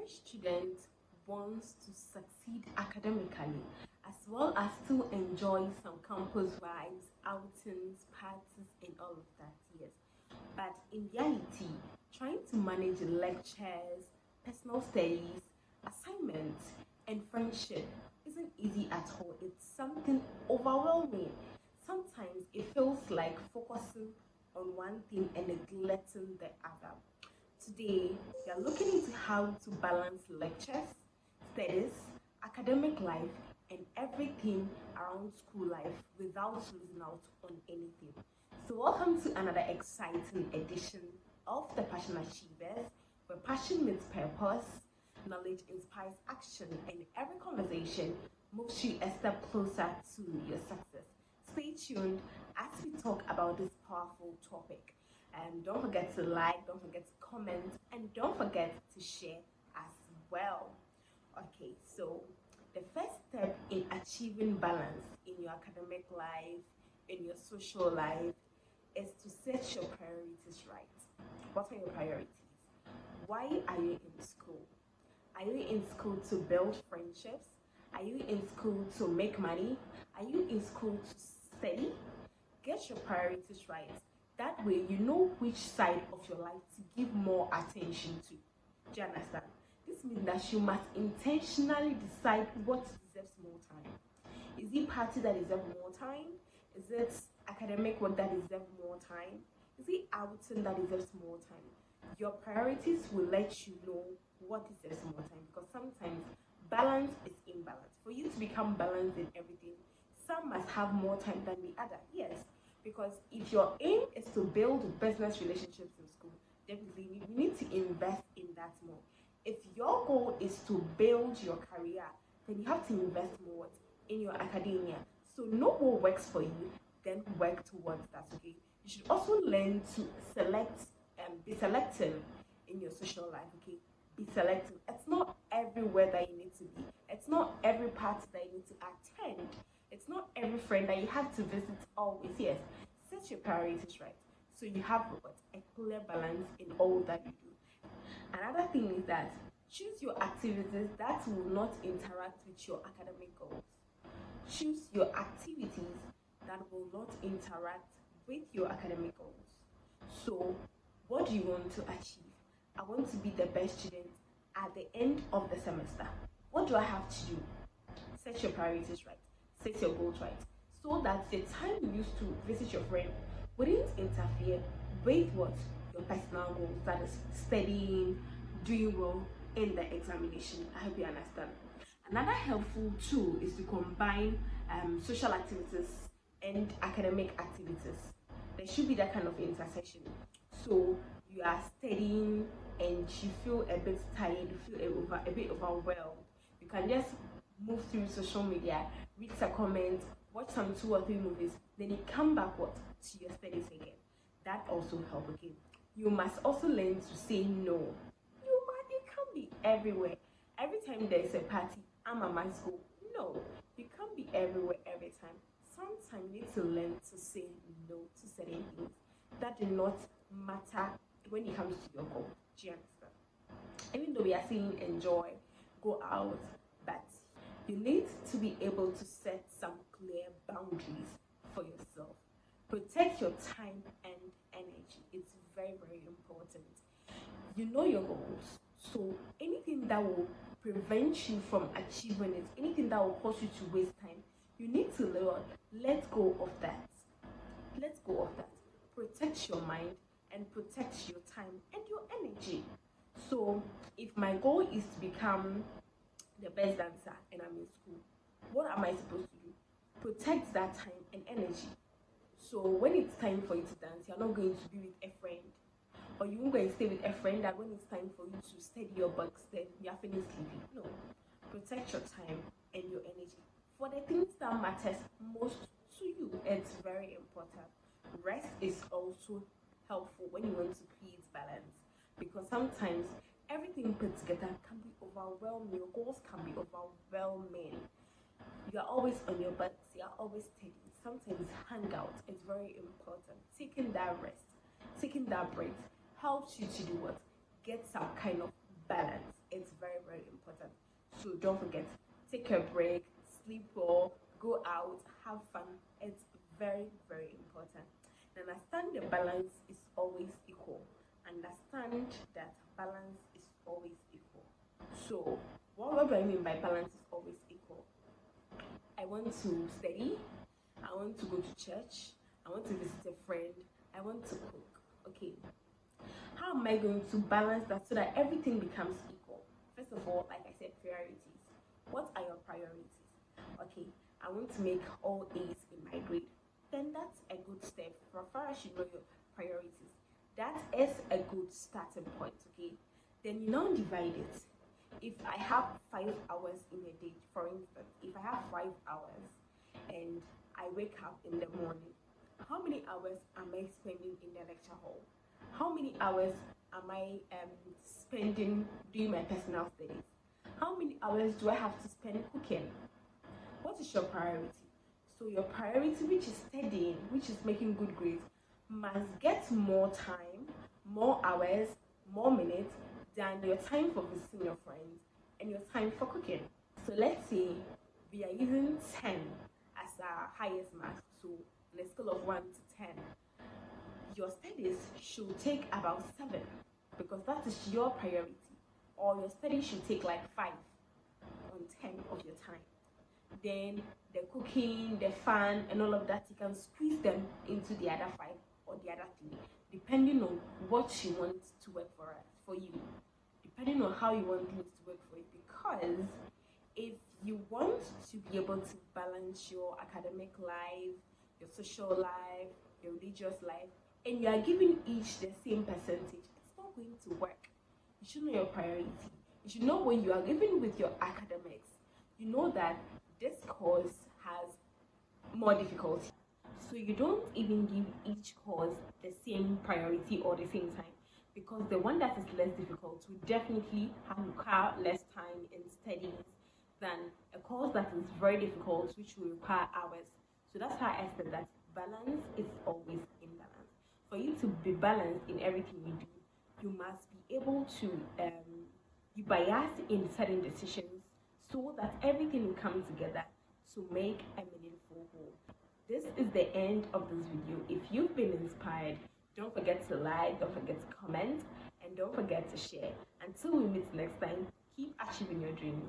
Every student wants to succeed academically as well as to enjoy some campus vibes, outings, parties, and all of that. Yes. But in reality, trying to manage lectures, personal studies, assignments, and friendship isn't easy at all. It's something overwhelming. Sometimes it feels like focusing on one thing and neglecting the other. Today, we are looking into how to balance lectures, studies, academic life, and everything around school life without losing out on anything. So, welcome to another exciting edition of the Passion Achievers, where passion meets purpose, knowledge inspires action, and every conversation moves you a step closer to your success. Stay tuned as we talk about this powerful topic. And don't forget to like, don't forget to comment, and don't forget to share as well. Okay, so the first step in achieving balance in your academic life, in your social life, is to set your priorities right. What are your priorities? Why are you in school? Are you in school to build friendships? Are you in school to make money? Are you in school to study? Get your priorities right. That way, you know which side of your life to give more attention to. Do you understand? This means that you must intentionally decide what deserves more time. Is it party that deserves more time? Is it academic work that deserves more time? Is it outing that deserves more time? Your priorities will let you know what deserves more time, because sometimes balance is imbalance. For you to become balanced in everything, some must have more time than the other. Yes, because if your aim is to build business relationships in school, definitely you need to invest in that more. If your goal is to build your career, then you have to invest more in your academia. So know what works for you, then work towards that. Okay. You should also learn to select and be selective in your social life. Okay. Be selective. It's not everywhere that you need to be. It's not every party that you need to attend. It's not every friend that you have to visit always. Yes. Set your priorities right, so you have what, a clear balance in all that you do. Another thing is that choose your activities that will not interact with your academic goals. Choose your activities that will not interact with your academic goals. So, what do you want to achieve? I want to be the best student at the end of the semester. What do I have to do? Set your priorities right. Set your goals right. So that the time you use to visit your friend wouldn't interfere with what? Your personal goals, that is studying, doing well in the examination. I hope you understand. Another helpful tool is to combine social activities and academic activities. There should be that kind of intersection. So you are studying and you feel a bit tired, you feel a bit overwhelmed. You can just move through social media, read some comments, watch some 2 or 3 movies, then you come back what to your studies again. That also helps. Okay. You must also learn to say no. You can't be everywhere. Every time there's a party, I'm at my school. No, you can't be everywhere every time. Sometimes you need to learn to say no to certain things that do not matter when it comes to your goal. Do you understand? Even though we are saying enjoy, go out, but you need to be able to set some clear boundaries for yourself. Protect your time and energy. It's very, very important. You know your goals. So anything that will prevent you from achieving it, anything that will cause you to waste time, you need to let go of that. Let go of that. Protect your mind and protect your time and your energy. So if my goal is to become the best dancer and I'm in school, what am I supposed to do? Protect that time and energy. So when it's time for you to dance, you're not going to be with a friend, or you won't go and stay with a friend that when it's time for you to study your books, then you're feeling sleepy. No. Protect your time and your energy for the things that matters most to you. It's very important. Rest is also helpful when you want to create balance, because sometimes everything put together can be overwhelming. Your goals can be overwhelming. You are always on your butts, you are always studying. Sometimes hang out is very important. Taking that rest, taking that break helps you to do what? Get some kind of balance. It's very, So don't forget, take a break, sleep well, go out, have fun. It's very, very important. And understand the balance is always equal. Understand that balance is always equal. So what do I mean by balance is always equal? I want to study, I want to go to church, I want to visit a friend, I want to cook. Okay, how am I going to balance that so that everything becomes equal? First of all, like I said, priorities. What are your priorities? Okay, I want to make all A's in my grade. Then that's a good step. For far as you know your priorities, that is a good starting point. Okay, then you now divide it. If I have 5 hours in a day, for instance, if I have 5 hours and I wake up in the morning, how many hours am I spending in the lecture hall? How many hours am I spending doing my personal studies? How many hours do I have to spend cooking? What is your priority? So your priority, which is studying, which is making good grades, must get more time, more hours, more minutes than your time for visiting your friends and your time for cooking. So let's say we are using 10 as our highest mark. So on a scale of 1 to 10, your studies should take about 7 because that is your priority. Or your studies should take like 5 on 10 of your time. Then the cooking, the fun, and all of that, you can squeeze them into the other 5 or the other 3, depending on what you want to work for you, depending on how you want things to work for you. Because if you want to be able to balance your academic life, your social life, your religious life, and you are giving each the same percentage, it's not going to work. You should know your priority. You should know when you are living with your academics, you know that this course has more difficulty. So you don't even give each course the same priority or the same time, because the one that is less difficult will definitely require less time in studies than a course that is very difficult, which will require hours. So that's how I said that balance is always in balance. For you to be balanced in everything you do, you must be able to be biased in certain decisions so that everything will come together to make a meaningful whole. This is the end of this video. If you've been inspired, don't forget to like, don't forget to comment, and don't forget to share. Until we meet next time, keep achieving your dreams.